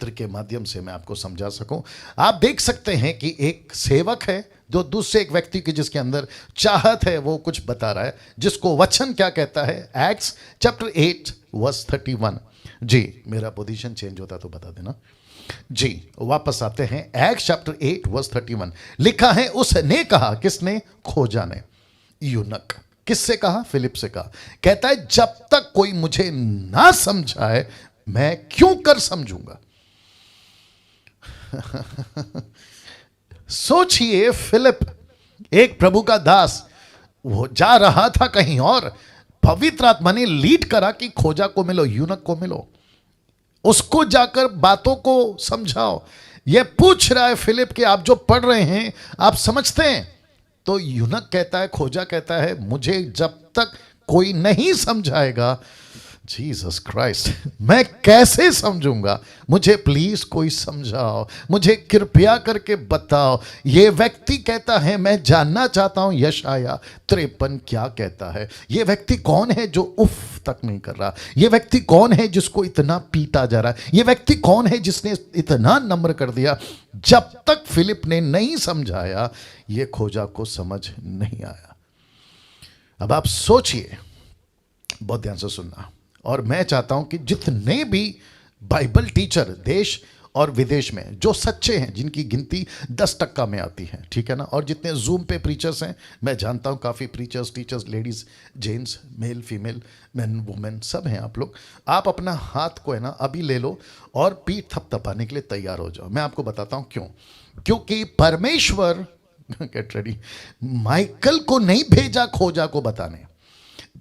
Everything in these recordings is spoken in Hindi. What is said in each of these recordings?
चित्र के माध्यम से मैं आपको समझा सकूं। आप देख सकते हैं कि एक सेवक है जो दूसरे एक व्यक्ति की जिसके अंदर चाहत है वो कुछ बता रहा है, जिसको वचन क्या कहता है, एक्ट्स चैप्टर 8 वर्स 31। जी मेरा पोजीशन चेंज होता तो बता देना। जी वापस आते हैं, एक्ट्स चैप्टर 8 वर्स 31 लिखा है, उसने कहा, किसने, खोजा ने, यूनक। किससे कहा, फिलिप से कहा। कहता है जब तक कोई मुझे ना समझाए मैं क्यों कर समझूंगा। सोचिए, फिलिप एक प्रभु का दास, वो जा रहा था कहीं और, पवित्र आत्मा ने लीड करा कि खोजा को मिलो, यूनक को मिलो, उसको जाकर बातों को समझाओ। ये पूछ रहा है फिलिप कि आप जो पढ़ रहे हैं आप समझते हैं? तो यूनक कहता है, खोजा कहता है, मुझे जब तक कोई नहीं समझाएगा, जीसस क्राइस्ट, मैं कैसे समझूंगा, मुझे प्लीज कोई समझाओ, मुझे कृपया करके बताओ। ये व्यक्ति कहता है मैं जानना चाहता हूं यशाया 53 क्या कहता है। ये व्यक्ति कौन है जो उफ तक नहीं कर रहा? ये व्यक्ति कौन है जिसको इतना पीटा जा रहा है? ये व्यक्ति कौन है जिसने इतना नम्र कर दिया? जब तक फिलिप ने नहीं समझाया ये खोजा को समझ नहीं आया। अब आप सोचिए, बहुत ध्यान से सुनना, और मैं चाहता हूं कि जितने भी बाइबल टीचर देश और विदेश में जो सच्चे हैं, जिनकी गिनती 10% में आती है, ठीक है ना, और जितने जूम पे प्रीचर्स हैं, मैं जानता हूं काफ़ी preachers, teachers, ladies, gents, male, female, man, women, सब हैं आप लोग। आप अपना हाथ को है ना अभी ले लो और पीठ थपथपाने के लिए तैयार हो जाओ। मैं आपको बताता हूँ क्यों। क्योंकि परमेश्वर गेट रेडी, माइकल को नहीं भेजा खोजा को बताने,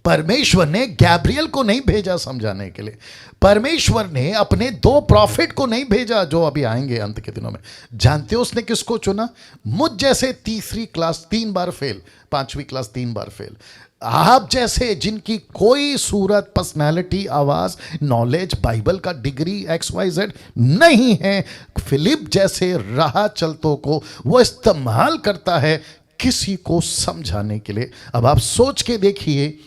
परमेश्वर ने गैब्रियल को नहीं भेजा समझाने के लिए, परमेश्वर ने अपने 2 प्रॉफिट को नहीं भेजा जो अभी आएंगे अंत के दिनों में। जानते हो उसने किसको चुना? मुझ जैसे तीसरी क्लास 3 बार फेल, 5वीं क्लास 3 बार फेल, आप जैसे जिनकी कोई सूरत, पर्सनालिटी, आवाज, नॉलेज, बाइबल का डिग्री XYZ नहीं है, फिलिप जैसे राह चलतों को वो इस्तेमाल करता है किसी को समझाने के लिए। अब आप सोच के देखिए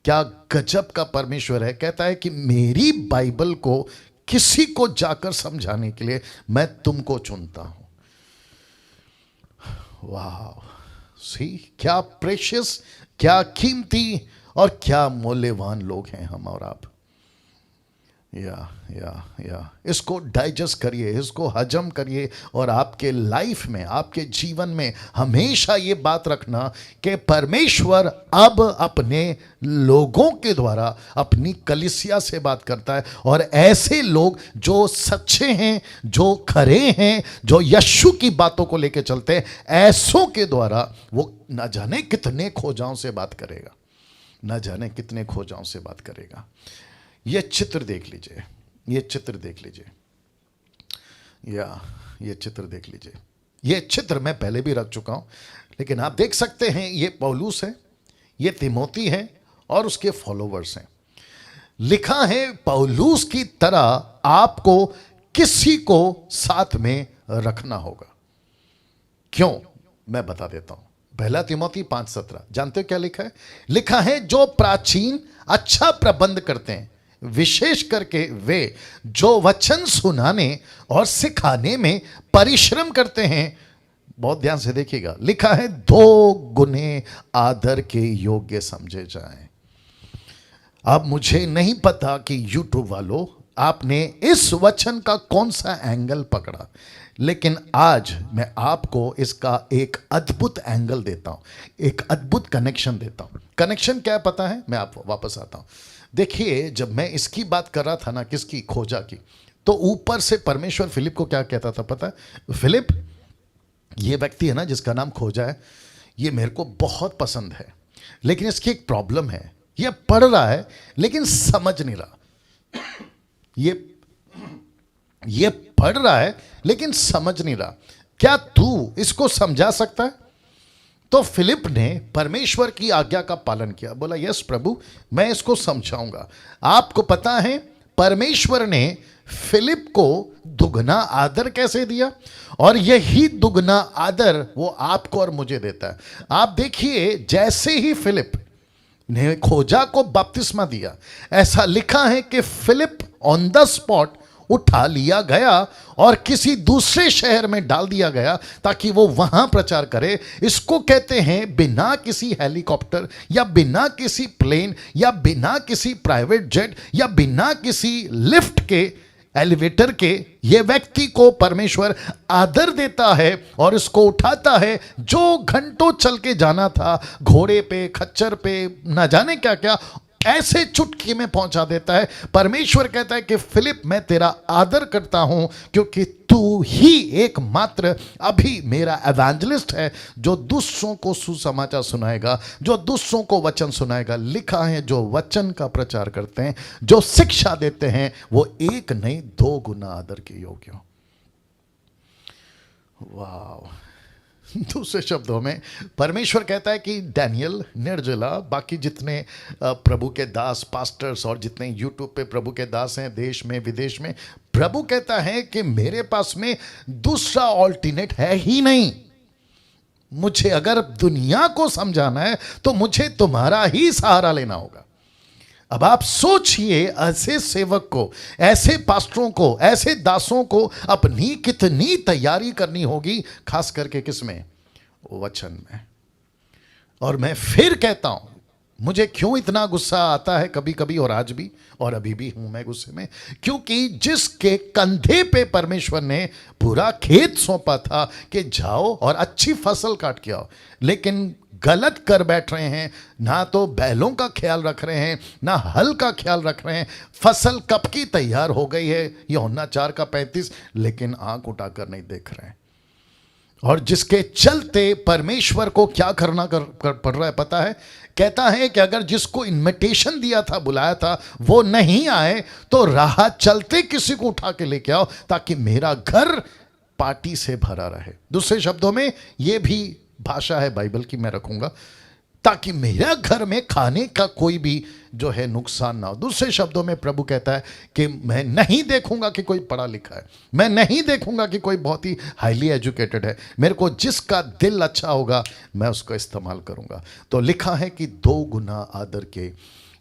क्या गजब का परमेश्वर है। कहता है कि मेरी बाइबल को किसी को जाकर समझाने के लिए मैं तुमको चुनता हूं। वाह, सी क्या प्रेशियस, क्या कीमती और क्या मूल्यवान लोग हैं हम और आप। या इसको डाइजेस्ट करिए, इसको हजम करिए, और आपके लाइफ में, आपके जीवन में हमेशा ये बात रखना कि परमेश्वर अब अपने लोगों के द्वारा अपनी कलीसिया से बात करता है, और ऐसे लोग जो सच्चे हैं, जो खरे हैं, जो यीशु की बातों को लेकर चलते हैं, ऐसों के द्वारा वो न जाने कितने खोजाओं से बात करेगा, न जाने कितने खोजाओं से बात करेगा। ये चित्र देख लीजिए, ये चित्र देख लीजिए, ये चित्र देख लीजिए। ये चित्र मैं पहले भी रख चुका हूं, लेकिन आप देख सकते हैं ये पौलुस है, ये तिमोती है और उसके फॉलोवर्स हैं। लिखा है पौलुस की तरह आपको किसी को साथ में रखना होगा। क्यों, मैं बता देता हूं। 1 तिमोती 5:17 जानते हो क्या लिखा है? लिखा है जो प्राचीन अच्छा प्रबंध करते हैं, विशेष करके वे जो वचन सुनाने और सिखाने में परिश्रम करते हैं। बहुत ध्यान से देखिएगा, लिखा है 2 गुने आदर के योग्य समझे जाएं। अब मुझे नहीं पता कि यूट्यूब वालों आपने इस वचन का कौन सा एंगल पकड़ा, लेकिन आज मैं आपको इसका एक अद्भुत एंगल देता हूं, एक अद्भुत कनेक्शन देता हूं। कनेक्शन क्या है पता है? मैं आप वापस आता हूं। देखिए, जब मैं इसकी बात कर रहा था ना, किसकी, खोजा की, तो ऊपर से परमेश्वर फिलिप को क्या कहता था पता है? फिलिप, ये व्यक्ति है ना जिसका नाम खोजा है, ये मेरे को बहुत पसंद है, लेकिन इसकी एक प्रॉब्लम है, ये पढ़ रहा है लेकिन समझ नहीं रहा। ये पढ़ रहा है लेकिन समझ नहीं रहा, क्या तू इसको समझा सकता है? तो फिलिप ने परमेश्वर की आज्ञा का पालन किया, बोला यस प्रभु, मैं इसको समझाऊंगा। आपको पता है परमेश्वर ने फिलिप को दुगना आदर कैसे दिया, और यही दुगना आदर वो आपको और मुझे देता है। आप देखिए, जैसे ही फिलिप ने खोजा को बपतिस्मा दिया, ऐसा लिखा है कि फिलिप ऑन द स्पॉट उठा लिया गया और किसी दूसरे शहर में डाल दिया गया ताकि वो वहां प्रचार करे। इसको कहते हैं बिना किसी हेलीकॉप्टर या बिना किसी प्लेन या बिना किसी प्राइवेट जेट या बिना किसी लिफ्ट के, एलिवेटर के, ये व्यक्ति को परमेश्वर आदर देता है और इसको उठाता है। जो घंटों चल के जाना था घोड़े पे, खच्चर पे, ना जाने क्या क्या, ऐसे चुटकी में पहुंचा देता है। परमेश्वर कहता है कि फिलिप, मैं तेरा आदर करता हूं क्योंकि तू ही एकमात्र अभी मेरा एवेंजलिस्ट है जो दूसरों को सुसमाचार सुनाएगा, जो दूसरों को वचन सुनाएगा। लिखा है जो वचन का प्रचार करते हैं, जो शिक्षा देते हैं, वो एक नहीं 2 गुना आदर के योग्य हो। वाह। दूसरे शब्दों में परमेश्वर कहता है कि डैनियल, निर्जला, बाकी जितने प्रभु के दास, पास्टर्स और जितने यूट्यूब पे प्रभु के दास हैं देश में विदेश में, प्रभु कहता है कि मेरे पास में दूसरा ऑल्टरनेट है ही नहीं। मुझे अगर दुनिया को समझाना है तो मुझे तुम्हारा ही सहारा लेना होगा। अब आप सोचिए, ऐसे सेवक को, ऐसे पास्टरों को, ऐसे दासों को अपनी कितनी तैयारी करनी होगी, खास करके किसमें? वचन में। और मैं फिर कहता हूं, मुझे क्यों इतना गुस्सा आता है कभी कभी, और आज भी, और अभी भी हूं मैं गुस्से में, क्योंकि जिसके कंधे पे परमेश्वर ने पूरा खेत सौंपा था कि जाओ और अच्छी फसल काट के आओ, लेकिन गलत कर बैठ रहे हैं। ना तो बैलों का ख्याल रख रहे हैं, ना हल का ख्याल रख रहे हैं। फसल कब की तैयार हो गई है, यूहन्ना 4:35, लेकिन आंख उठाकर नहीं देख रहे हैं। और जिसके चलते परमेश्वर को क्या करना पड़ रहा है पता है? कहता है कि अगर जिसको इन्विटेशन दिया था, बुलाया था, वो नहीं आए तो राह चलते किसी को उठा के लेके आओ ताकि मेरा घर पार्टी से भरा रहे। दूसरे शब्दों में ये भी भाषा है बाइबल की, मैं रखूंगा ताकि मेरा घर में खाने का कोई भी जो है नुकसान ना हो। दूसरे शब्दों में प्रभु कहता है कि मैं नहीं देखूंगा कि कोई पढ़ा लिखा है, मैं नहीं देखूंगा कि कोई बहुत ही हाईली एजुकेटेड है, मेरे को जिसका दिल अच्छा होगा मैं उसको इस्तेमाल करूंगा। तो लिखा है कि 2 गुना आदर के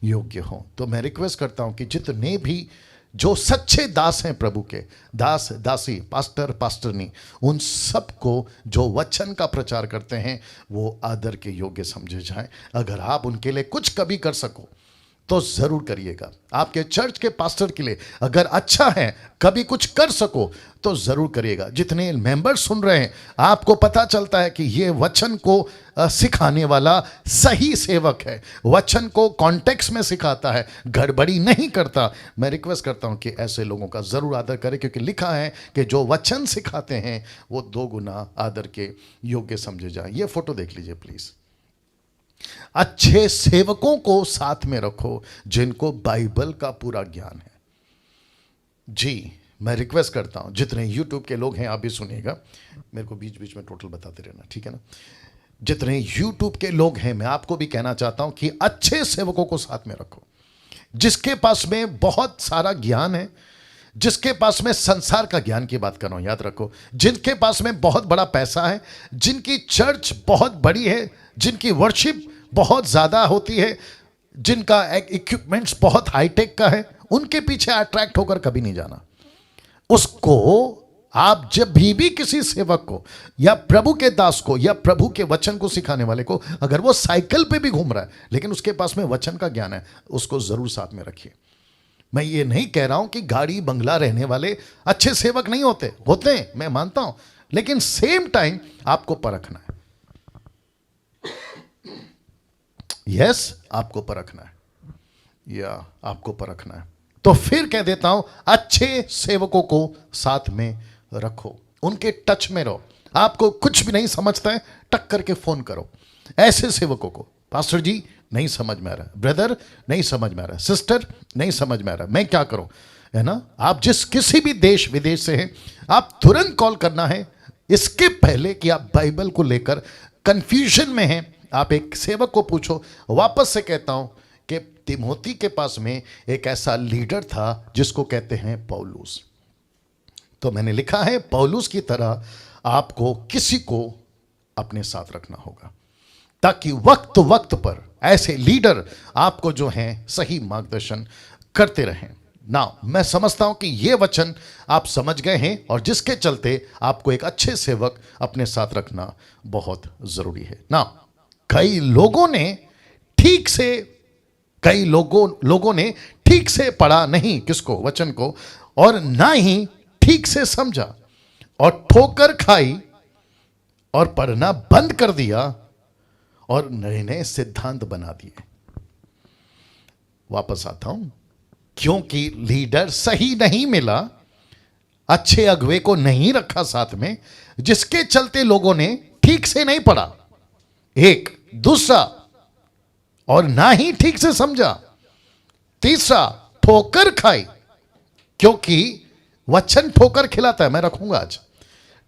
योग्य हो। तो मैं रिक्वेस्ट करता हूं कि जितने भी जो सच्चे दास हैं प्रभु के, दास दासी, पास्टर पास्टरनी, उन सबको जो वचन का प्रचार करते हैं वो आदर के योग्य समझे जाएं। अगर आप उनके लिए कुछ कभी कर सको तो जरूर करिएगा। आपके चर्च के पास्टर के लिए अगर अच्छा है कभी कुछ कर सको तो जरूर करिएगा। जितने मेंबर सुन रहे हैं, आपको पता चलता है कि ये वचन को सिखाने वाला सही सेवक है, वचन को कॉन्टेक्स्ट में सिखाता है, गड़बड़ी नहीं करता। मैं रिक्वेस्ट करता हूं कि ऐसे लोगों का जरूर आदर करें, क्योंकि लिखा है कि जो वचन सिखाते हैं वो 2 गुना आदर के योग्य समझे जाए। ये फोटो देख लीजिए प्लीज। अच्छे सेवकों को साथ में रखो जिनको बाइबल का पूरा ज्ञान है। जी, मैं रिक्वेस्ट करता हूं जितने यूट्यूब के लोग हैं, आप भी सुनिएगा, मेरे को बीच बीच में टोटल बताते रहना, ठीक है ना? जितने यूट्यूब के लोग हैं, मैं आपको भी कहना चाहता हूं कि अच्छे सेवकों को साथ में रखो, जिसके पास में बहुत सारा ज्ञान है, जिसके पास में संसार का ज्ञान की बात कर रहा हूं, याद रखो, जिनके पास में बहुत बड़ा पैसा है, जिनकी चर्च बहुत बड़ी है, जिनकी वर्शिप बहुत ज्यादा होती है, जिनका इक्विपमेंट्स बहुत हाईटेक का है, उनके पीछे अट्रैक्ट होकर कभी नहीं जाना। उसको आप जब भी किसी सेवक को या प्रभु के दास को या प्रभु के वचन को सिखाने वाले को, अगर वो साइकिल पे भी घूम रहा है लेकिन उसके पास में वचन का ज्ञान है, उसको जरूर साथ में रखिए। मैं ये नहीं कह रहा हूं कि गाड़ी बंगला रहने वाले अच्छे सेवक नहीं होते, होते हैं, मैं मानता हूं, लेकिन सेम टाइम आपको परखना है। यस, आपको परखना है, या आपको परखना है। तो फिर कह देता हूं, अच्छे सेवकों को साथ में रखो, उनके टच में रहो। आपको कुछ भी नहीं समझता है, टक करके फोन करो ऐसे सेवकों को, पास्टर जी नहीं समझ में आ रहा, ब्रदर नहीं समझ में आ रहा, सिस्टर नहीं समझ में आ रहा, मैं क्या करूं, है ना? आप जिस किसी भी देश विदेश से हैं, आप तुरंत कॉल करना है, इसके पहले कि आप बाइबल को लेकर कंफ्यूजन में हैं। आप एक सेवक को पूछो। वापस से कहता हूं कि तिमोथी के पास में एक ऐसा लीडर था जिसको कहते हैं पौलुस। तो मैंने लिखा है, पौलुस की तरह आपको किसी को अपने साथ रखना होगा ताकि वक्त वक्त पर ऐसे लीडर आपको जो हैं सही मार्गदर्शन करते रहें। नाउ मैं समझता हूं कि ये वचन आप समझ गए हैं और जिसके चलते आपको एक अच्छे सेवक अपने साथ रखना बहुत जरूरी है। नाउ कई लोगों ने ठीक से पढ़ा नहीं किसको, वचन को, और ना ही ठीक से समझा और ठोकर खाई और पढ़ना बंद कर दिया और नए नए सिद्धांत बना दिए। वापस आता हूं, क्योंकि लीडर सही नहीं मिला, अच्छे अगुवे को नहीं रखा साथ में, जिसके चलते लोगों ने ठीक से नहीं पढ़ा, एक दूसरा, और ना ही ठीक से समझा, तीसरा ठोकर खाई, क्योंकि वचन ठोकर खिलाता है, मैं रखूंगा आज,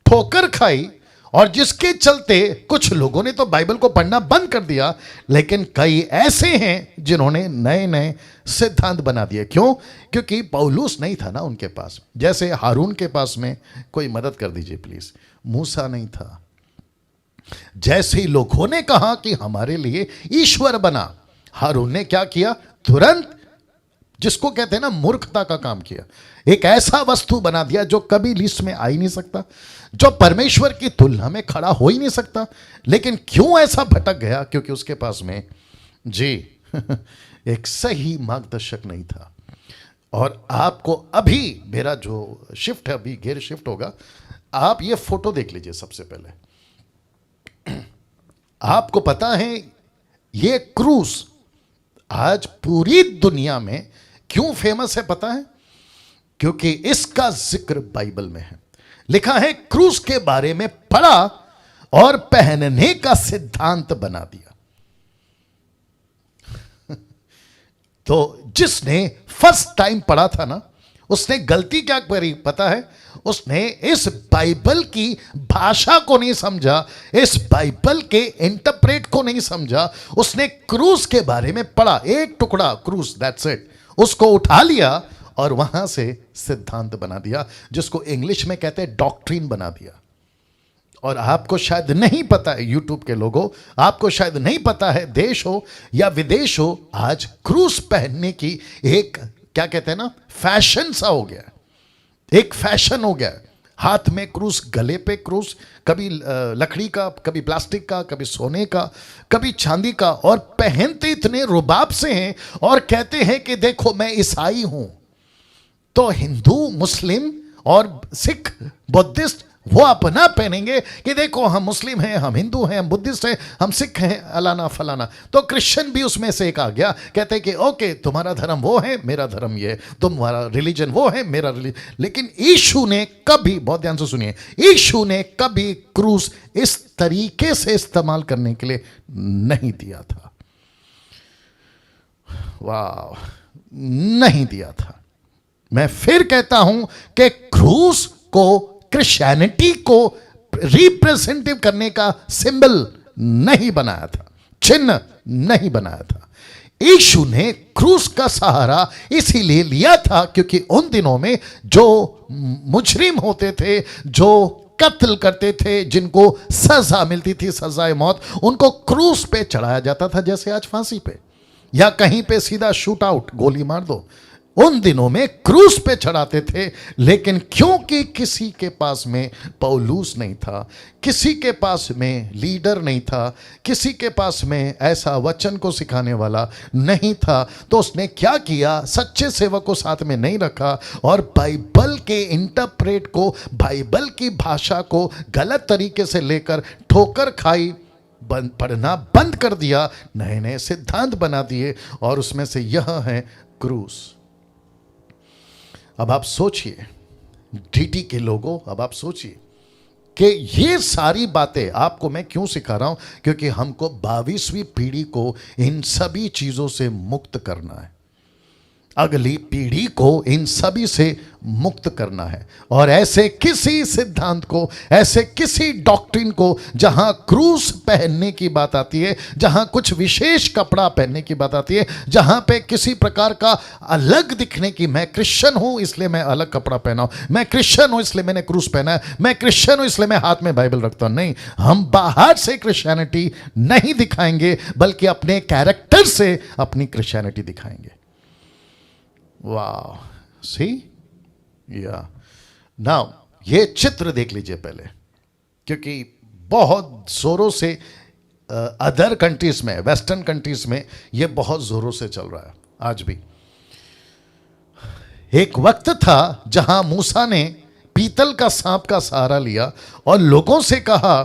ठोकर खाई, और जिसके चलते कुछ लोगों ने तो बाइबल को पढ़ना बंद कर दिया, लेकिन कई ऐसे हैं जिन्होंने नए नए सिद्धांत बना दिए। क्यों? क्योंकि पौलुस नहीं था ना उनके पास। जैसे हारून के पास में, कोई मदद कर दीजिए प्लीज, मूसा नहीं था। जैसे ही लोगों ने कहा कि हमारे लिए ईश्वर बना, हारून ने क्या किया? तुरंत, जिसको कहते हैं ना मूर्खता का काम किया, एक ऐसा वस्तु बना दिया जो कभी लिस्ट में आ ही नहीं सकता, जो परमेश्वर की तुलना में खड़ा हो ही नहीं सकता। लेकिन क्यों ऐसा भटक गया? क्योंकि उसके पास में जी एक सही मार्गदर्शक नहीं था। और आपको अभी मेरा जो शिफ्ट है, अभी गियर शिफ्ट होगा, आप ये फोटो देख लीजिए सबसे पहले। आपको पता है ये क्रूस आज पूरी दुनिया में क्यों फेमस है पता है? क्योंकि इसका जिक्र बाइबल में है। लिखा है, क्रूस के बारे में पढ़ा और पहनने का सिद्धांत बना दिया। तो जिसने फर्स्ट टाइम पढ़ा था ना, उसने गलती क्या करी पता है? उसने इस बाइबल की भाषा को नहीं समझा, इस बाइबल के इंटरप्रेट को नहीं समझा। उसने क्रूस के बारे में पढ़ा, एक टुकड़ा क्रूस, दैट्स इट, उसको उठा लिया और वहां से सिद्धांत बना दिया, जिसको इंग्लिश में कहते हैं डॉक्ट्रिन बना दिया। और आपको शायद नहीं पता है, यूट्यूब के लोगों, आपको शायद नहीं पता है, देश हो या विदेश हो, आज क्रूस पहनने की एक, क्या कहते हैं ना, फैशन सा हो गया, एक फैशन हो गया। हाथ में क्रूस, गले पे क्रूस, कभी लकड़ी का, कभी प्लास्टिक का, कभी सोने का, कभी चांदी का, और पहनते इतने रुबाब से हैं और कहते हैं कि देखो मैं ईसाई हूं। तो हिंदू, मुस्लिम और सिख, बुद्धिस्ट वो अपना पहनेंगे कि देखो हम मुस्लिम हैं, हम हिंदू हैं, हम बुद्धिस्ट हैं, हम सिख हैं, अलाना फलाना। तो क्रिश्चियन भी उसमें से एक आ गया, कहते हैं कि ओके तुम्हारा धर्म वो है, मेरा धर्म ये, तुम्हारा रिलीजन वो है, मेरा रिलीजन। लेकिन यीशु ने कभी, बहुत ध्यान से सुनिए, यीशु ने कभी क्रूस इस तरीके से इस्तेमाल करने के लिए नहीं दिया था। वाह, नहीं दिया था। मैं फिर कहता हूं कि क्रूस को, क्रिश्चियनिटी को रिप्रेजेंटिव करने का सिंबल नहीं बनाया था, चिन्ह नहीं बनाया था। यीशु ने क्रूस का सहारा इसीलिए लिया था क्योंकि उन दिनों में जो मुजरिम होते थे, जो कत्ल करते थे, जिनको सजा मिलती थी, सजाए मौत, उनको क्रूस पे चढ़ाया जाता था, जैसे आज फांसी पे या कहीं पे सीधा शूट आउट, गोली मार दो। उन दिनों में क्रूस पे चढ़ाते थे। लेकिन क्योंकि किसी के पास में पौलुस नहीं था, किसी के पास में लीडर नहीं था, किसी के पास में ऐसा वचन को सिखाने वाला नहीं था, तो उसने क्या किया? सच्चे सेवक को साथ में नहीं रखा और बाइबल के इंटरप्रेट को, बाइबल की भाषा को गलत तरीके से लेकर ठोकर खाई, पढ़ना बंद कर दिया, नए नए सिद्धांत बना दिए, और उसमें से यह है क्रूस। अब आप सोचिए, डीटी के लोगों, अब आप सोचिए कि ये सारी बातें आपको मैं क्यों सिखा रहा हूं? क्योंकि हमको 22वीं पीढ़ी को इन सभी चीजों से मुक्त करना है, अगली पीढ़ी को इन सभी से मुक्त करना है। और ऐसे किसी सिद्धांत को, ऐसे किसी डॉक्ट्रिन को जहां क्रूस पहनने की बात आती है, जहां कुछ विशेष कपड़ा पहनने की बात आती है, जहां पे किसी प्रकार का अलग दिखने की, मैं क्रिश्चियन हूं इसलिए मैं अलग कपड़ा पहना हूं, मैं क्रिश्चियन हूं इसलिए मैंने क्रूस पहना है, मैं क्रिश्चियन हूं इसलिए मैं हाथ में बाइबल रखता हूं, नहीं, हम बाहर से क्रिश्चियनिटी नहीं दिखाएंगे, बल्कि अपने कैरेक्टर से अपनी क्रिश्चियनिटी दिखाएंगे। वाह, सी या नाउ ये चित्र देख लीजिए पहले, क्योंकि बहुत जोरों से अदर कंट्रीज में, वेस्टर्न कंट्रीज में ये बहुत जोरों से चल रहा है आज भी। एक वक्त था जहां मूसा ने पीतल का सांप का सहारा लिया और लोगों से कहा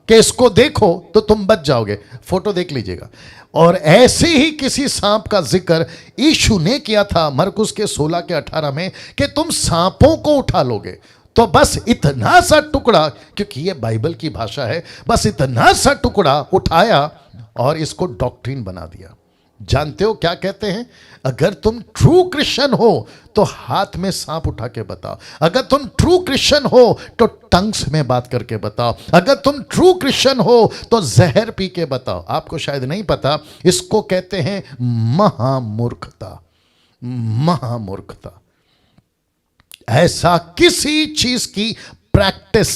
कि इसको देखो तो तुम बच जाओगे। फोटो देख लीजिएगा। और ऐसे ही किसी सांप का जिक्र यीशु ने किया था मरकुस के 16 के 18 में कि तुम सांपों को उठा लोगे। तो बस इतना सा टुकड़ा, क्योंकि ये बाइबल की भाषा है, बस इतना सा टुकड़ा उठाया और इसको डॉक्ट्रिन बना दिया। जानते हो क्या कहते हैं? अगर तुम ट्रू क्रिश्चियन हो तो हाथ में सांप उठा के बताओ। अगर तुम ट्रू क्रिश्चियन हो तो टंग्स में बात करके बताओ। अगर तुम ट्रू क्रिश्चियन हो तो जहर पी के बताओ। आपको शायद नहीं पता, इसको कहते हैं महामूर्खता। महामूर्खता। ऐसा किसी चीज की प्रैक्टिस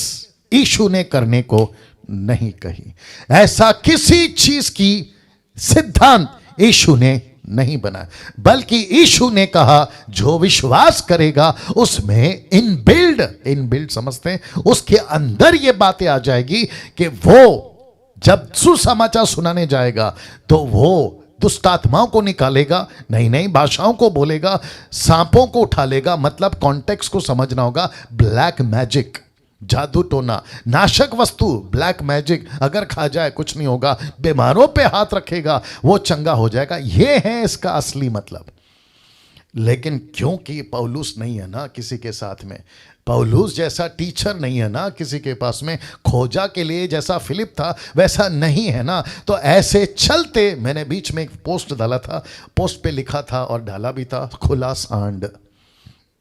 यीशु ने करने को नहीं कही। ऐसा किसी चीज की सिद्धांत यीशु ने नहीं बनाया, बल्कि यीशु ने कहा जो विश्वास करेगा उसमें इनबिल्ड समझते हैं, उसके अंदर ये बातें आ जाएगी कि वो जब सुसमाचार सुनाने जाएगा तो वो दुष्ट आत्माओं को निकालेगा, नई नई भाषाओं को बोलेगा, सांपों को उठा लेगा। मतलब कॉन्टेक्स्ट को समझना होगा। ब्लैक मैजिक, जादू टोना, नाशक वस्तु, ब्लैक मैजिक अगर खा जाए कुछ नहीं होगा। बीमारों पे हाथ रखेगा वो चंगा हो जाएगा। ये है इसका असली मतलब। लेकिन क्योंकि पौलुस नहीं है ना किसी के साथ में, पौलुस जैसा टीचर नहीं है ना किसी के पास में, खोजा के लिए जैसा फिलिप था वैसा नहीं है ना, तो ऐसे चलते। मैंने बीच में एक पोस्ट डाला था, पोस्ट पे लिखा था और डाला भी था, खुला सांड।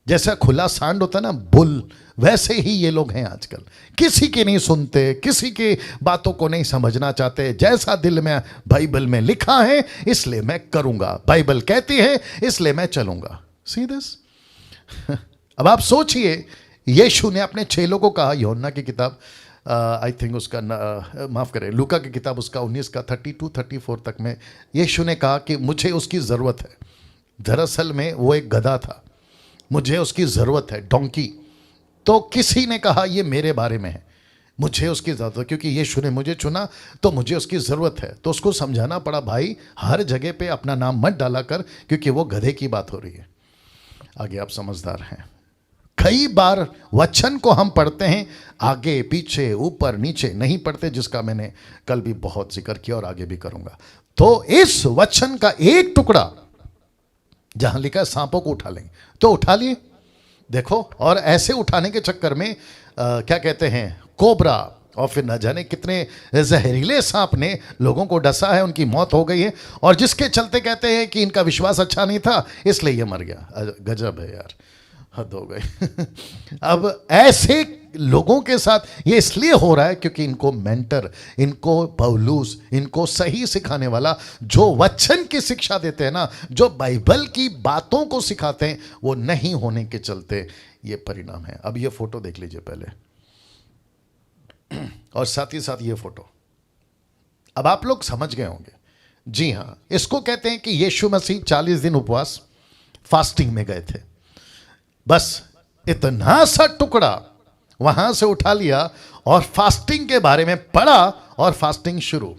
जैसा खुला सांड होता है ना बुल, वैसे ही ये लोग हैं आजकल। किसी की नहीं सुनते, किसी की बातों को नहीं समझना चाहते। जैसा दिल में बाइबल में लिखा है इसलिए मैं करूंगा, बाइबल कहती है इसलिए मैं चलूंगा। See this. अब आप सोचिए, यीशु ने अपने चेलों को कहा, यूहन्ना की किताब आई थिंक उसका माफ करें, लूका की किताब उसका 19 का 32-34 तक में यीशु ने कहा कि मुझे उसकी ज़रूरत है। दरअसल में वो एक गधा था, मुझे उसकी ज़रूरत है, डोंकी। तो किसी ने कहा ये मेरे बारे में है, मुझे उसकी ज़रूरत है, क्योंकि यीशु ने मुझे चुना तो मुझे उसकी ज़रूरत है। तो उसको समझाना पड़ा, भाई हर जगह पे अपना नाम मत डाला कर, क्योंकि वो गधे की बात हो रही है। आगे आप समझदार हैं। कई बार वचन को हम पढ़ते हैं आगे पीछे ऊपर नीचे नहीं पढ़ते, जिसका मैंने कल भी बहुत जिक्र किया और आगे भी करूंगा। तो इस वचन का एक टुकड़ा जहां लिखा है सांपों को उठा लेंगे, तो उठा लिए देखो। और ऐसे उठाने के चक्कर में क्या कहते हैं, कोबरा और फिर न जाने कितने जहरीले सांप ने लोगों को डसा है, उनकी मौत हो गई है। और जिसके चलते कहते हैं कि इनका विश्वास अच्छा नहीं था इसलिए ये मर गया। गजब है यार, हद हो गई। अब ऐसे लोगों के साथ ये इसलिए हो रहा है क्योंकि इनको मेंटर, इनको पौलुस, इनको सही सिखाने वाला, जो वचन की शिक्षा देते हैं ना, जो बाइबल की बातों को सिखाते हैं, वो नहीं होने के चलते ये परिणाम है। अब ये फोटो देख लीजिए पहले, और साथ ही साथ ये फोटो। अब आप लोग समझ गए होंगे। जी हाँ, इसको कहते हैं कि यीशु मसीह 40 दिन उपवास फास्टिंग में गए थे। बस इतना सा टुकड़ा वहां से उठा लिया और फास्टिंग के बारे में पढ़ा और फास्टिंग शुरू।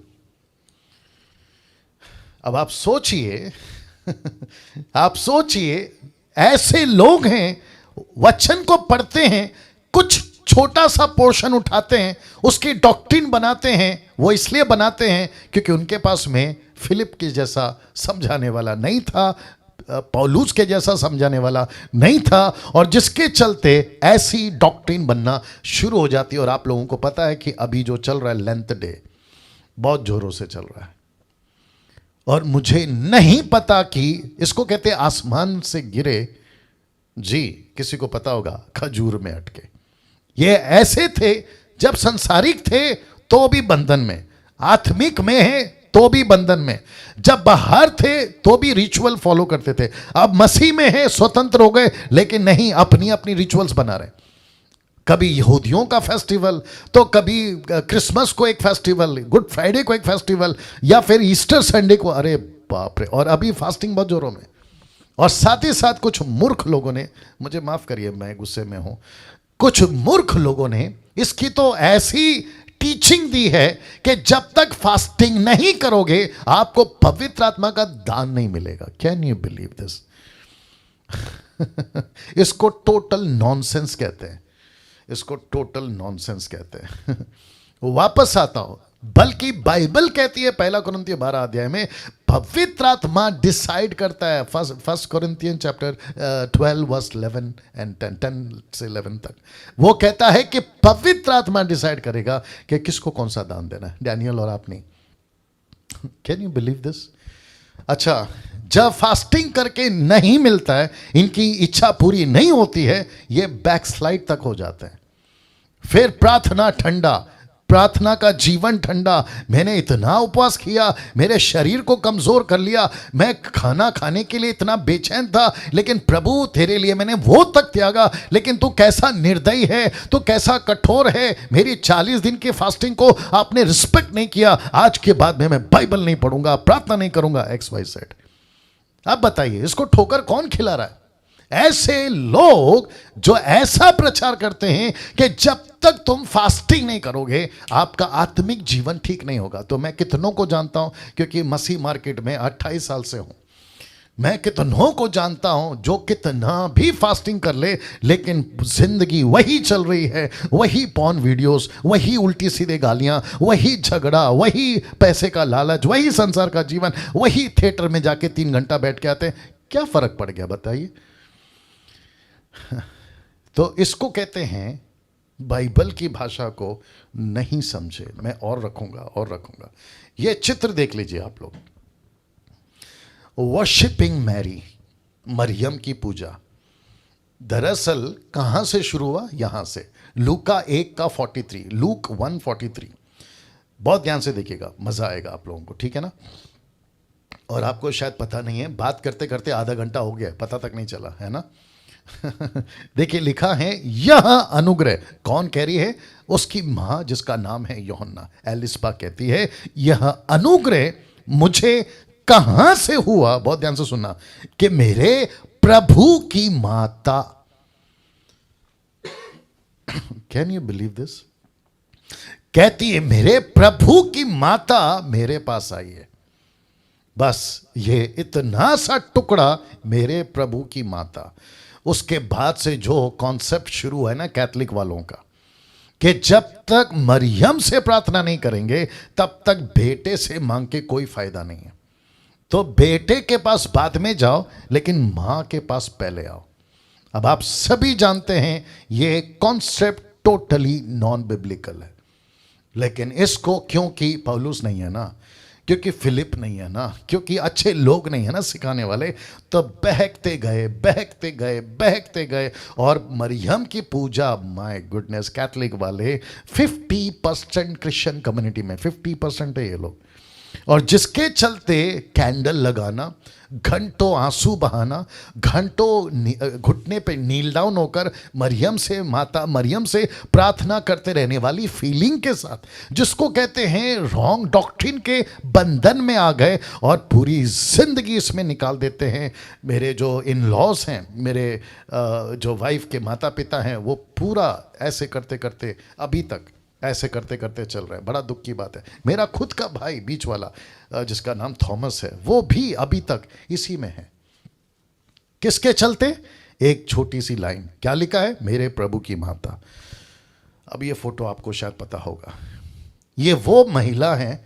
अब आप सोचिए आप सोचिए, ऐसे लोग हैं वचन को पढ़ते हैं, कुछ छोटा सा पोर्शन उठाते हैं, उसकी डॉक्ट्रिन बनाते हैं। वो इसलिए बनाते हैं क्योंकि उनके पास में फिलिप के जैसा समझाने वाला नहीं था, पौलुस के जैसा समझाने वाला नहीं था, और जिसके चलते ऐसी डॉक्ट्रिन बनना शुरू हो जाती है। और आप लोगों को पता है कि अभी जो चल रहा है लेंथ डे, बहुत जोरों से चल रहा है। और मुझे नहीं पता कि इसको कहते आसमान से गिरे, जी किसी को पता होगा, खजूर में अटके। ये ऐसे थे जब संसारिक थे तो भी बंधन में, आत्मिक में है तो भी बंधन में, जब बाहर थे तो भी रिचुअल फॉलो करते थे। अब मसीह में है, स्वतंत्र हो गए, लेकिन नहीं, अपनी अपनी रिचुअल्स बना रहे। कभी यहूदियों का फेस्टिवल, तो कभी क्रिसमस को एक फेस्टिवल, गुड फ्राइडे को एक फेस्टिवल, या फिर ईस्टर संडे को। अरे बाप रे। और अभी फास्टिंग बहुत जोरों में। और साथ ही साथ कुछ मूर्ख लोगों ने, मुझे माफ करिए मैं गुस्से में हूं, कुछ मूर्ख लोगों ने इसकी तो ऐसी टीचिंग दी है कि जब तक फास्टिंग नहीं करोगे आपको पवित्र आत्मा का दान नहीं मिलेगा। Can you believe this? इसको टोटल नॉनसेंस कहते हैं, इसको टोटल नॉनसेंस कहते हैं। वापस आता हूं, बल्कि बाइबल कहती है 1 कुरिन्थियों 12 अध्याय में पवित्र आत्मा डिसाइड करता है। First Corinthians chapter 12 verse 11 and 10 से 11 तक वो कहता है कि पवित्र आत्मा डिसाइड करेगा कि किसको कौन सा दान देना है, डैनियल और आप नहीं। Can you believe this? अच्छा, जब फास्टिंग करके नहीं मिलता है, इनकी इच्छा पूरी नहीं होती है, ये बैकस्लाइड तक हो जाते हैं। फिर प्रार्थना ठंडा, प्रार्थना का जीवन ठंडा। मैंने इतना उपवास किया, मेरे शरीर को कमजोर कर लिया, मैं खाना खाने के लिए इतना बेचैन था, लेकिन प्रभु तेरे लिए मैंने वो तक त्यागा, लेकिन तू कैसा निर्दयी है, तू कैसा कठोर है, मेरी 40 दिन की फास्टिंग को आपने रिस्पेक्ट नहीं किया, आज के बाद में मैं बाइबल नहीं पढ़ूंगा, प्रार्थना नहीं करूंगा, XYZ। अब बताइए इसको ठोकर कौन खिला रहा है? ऐसे लोग जो ऐसा प्रचार करते हैं कि जब तक तुम फास्टिंग नहीं करोगे आपका आत्मिक जीवन ठीक नहीं होगा। तो मैं कितनों को जानता हूं, क्योंकि मसीह मार्केट में 28 साल से हूं, मैं कितनों को जानता हूं जो कितना भी फास्टिंग कर ले, लेकिन जिंदगी वही चल रही है, वही पॉर्न वीडियोस, वही उल्टी सीधे गालियां, वही झगड़ा, वही पैसे का लालच, वही संसार का जीवन, वही थिएटर में जाके 3 घंटा बैठ के आते हैं। क्या फर्क पड़ गया बताइए? तो इसको कहते हैं बाइबल की भाषा को नहीं समझे। मैं और रखूंगा। ये चित्र देख लीजिए आप लोग, वर्शिपिंग मैरी, मरियम की पूजा। दरअसल कहां से शुरू हुआ? यहां से, लूका 1 का 43, लूक 1:43। बहुत ध्यान से देखिएगा, मजा आएगा आप लोगों को, ठीक है ना? और आपको शायद पता नहीं है, बात करते करते आधा घंटा हो गया, पता तक नहीं चला है ना। देखिए लिखा है, यह अनुग्रह, कौन कह रही है? उसकी मां जिसका नाम है यूहन्ना, एलिस्बा कहती है, यह अनुग्रह मुझे कहां से हुआ? बहुत ध्यान से सुनना, कि मेरे प्रभु की माता। Can you believe this? कहती है मेरे प्रभु की माता मेरे पास आई है। बस ये इतना सा टुकड़ा, मेरे प्रभु की माता। उसके बाद से जो कॉन्सेप्ट शुरू है ना कैथलिक वालों का, कि जब तक मरियम से प्रार्थना नहीं करेंगे तब तक बेटे से मांग के कोई फायदा नहीं है। तो बेटे के पास बाद में जाओ, लेकिन मां के पास पहले आओ। अब आप सभी जानते हैं ये कॉन्सेप्ट टोटली नॉन बिब्लिकल है, लेकिन इसको क्योंकि पौलुस नहीं है ना, क्योंकि फिलिप नहीं है ना, क्योंकि अच्छे लोग नहीं है ना सिखाने वाले, तो बहकते गए। और मरियम की पूजा, माय गुडनेस, कैथलिक वाले 50% क्रिश्चियन कम्युनिटी में 50% है ये लोग, और जिसके चलते कैंडल लगाना, घंटों आंसू बहाना, घंटों घुटने पे नील डाउन होकर मरियम से, माता मरियम से प्रार्थना करते रहने वाली फीलिंग के साथ, जिसको कहते हैं रॉन्ग डॉक्ट्रिन के बंधन में आ गए और पूरी जिंदगी इसमें निकाल देते हैं। मेरे जो इन लॉज हैं, मेरे जो वाइफ के माता पिता हैं, वो पूरा ऐसे करते करते अभी तक ऐसे करते करते चल रहा है। बड़ा दुख की बात है। मेरा खुद का भाई बीच वाला, जिसका नाम थॉमस है, वो भी अभी तक इसी में है। किसके चलते? एक छोटी सी लाइन, क्या लिखा है? मेरे प्रभु की माता। अब ये फोटो आपको शायद पता होगा, ये वो महिला है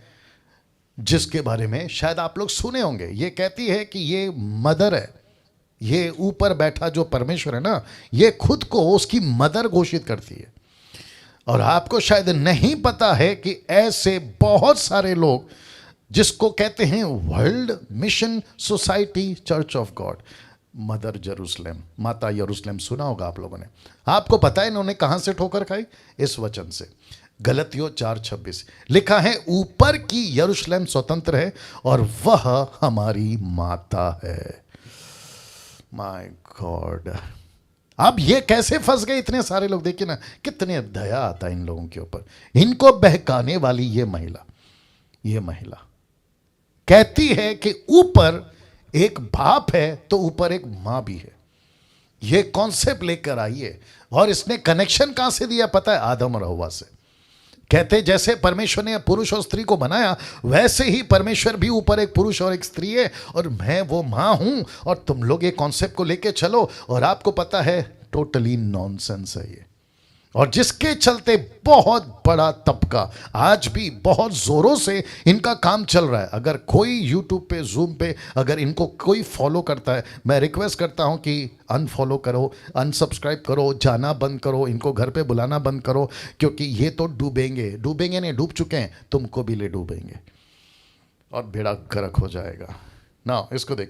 जिसके बारे में शायद आप लोग सुने होंगे। ये कहती है कि ये मदर है, ये ऊपर बैठा जो परमेश्वर है ना, ये खुद को उसकी मदर घोषित करती है। और आपको शायद नहीं पता है कि ऐसे बहुत सारे लोग, जिसको कहते हैं world mission society church of God, mother Jerusalem, माता यरूशलेम, सुना होगा आप लोगों ने। आपको पता है इन्होंने कहां से ठोकर खाई? इस वचन से, गलतियों 4:26 लिखा है, ऊपर की यरूशलेम स्वतंत्र है और वह हमारी माता है। माय गॉड, अब ये कैसे फंस गए इतने सारे लोग? देखिए ना, कितने दया आता है इन लोगों के ऊपर। इनको बहकाने वाली ये महिला कहती है कि ऊपर एक बाप है तो ऊपर एक मां भी है। ये कॉन्सेप्ट लेकर आइए। और इसने कनेक्शन कहां से दिया पता है? आदम और हव्वा से। कहते जैसे परमेश्वर ने पुरुष और स्त्री को बनाया, वैसे ही परमेश्वर भी ऊपर एक पुरुष और एक स्त्री है, और मैं वो मां हूं। और तुम लोग ये कॉन्सेप्ट को लेके चलो, और आपको पता है टोटली नॉनसेंस है ये। और जिसके चलते बहुत बड़ा तबका आज भी बहुत जोरों से इनका काम चल रहा है। अगर कोई यूट्यूब पे, जूम पे अगर इनको कोई फॉलो करता है, मैं रिक्वेस्ट करता हूं कि अनफॉलो करो, अनसब्सक्राइब करो, जाना बंद करो, इनको घर पे बुलाना बंद करो, क्योंकि ये तो डूबेंगे। डूबेंगे नहीं, डूब चुके हैं, तुमको भी ले डूबेंगे और बेड़ा गर्क हो जाएगा ना। इसको देखिए।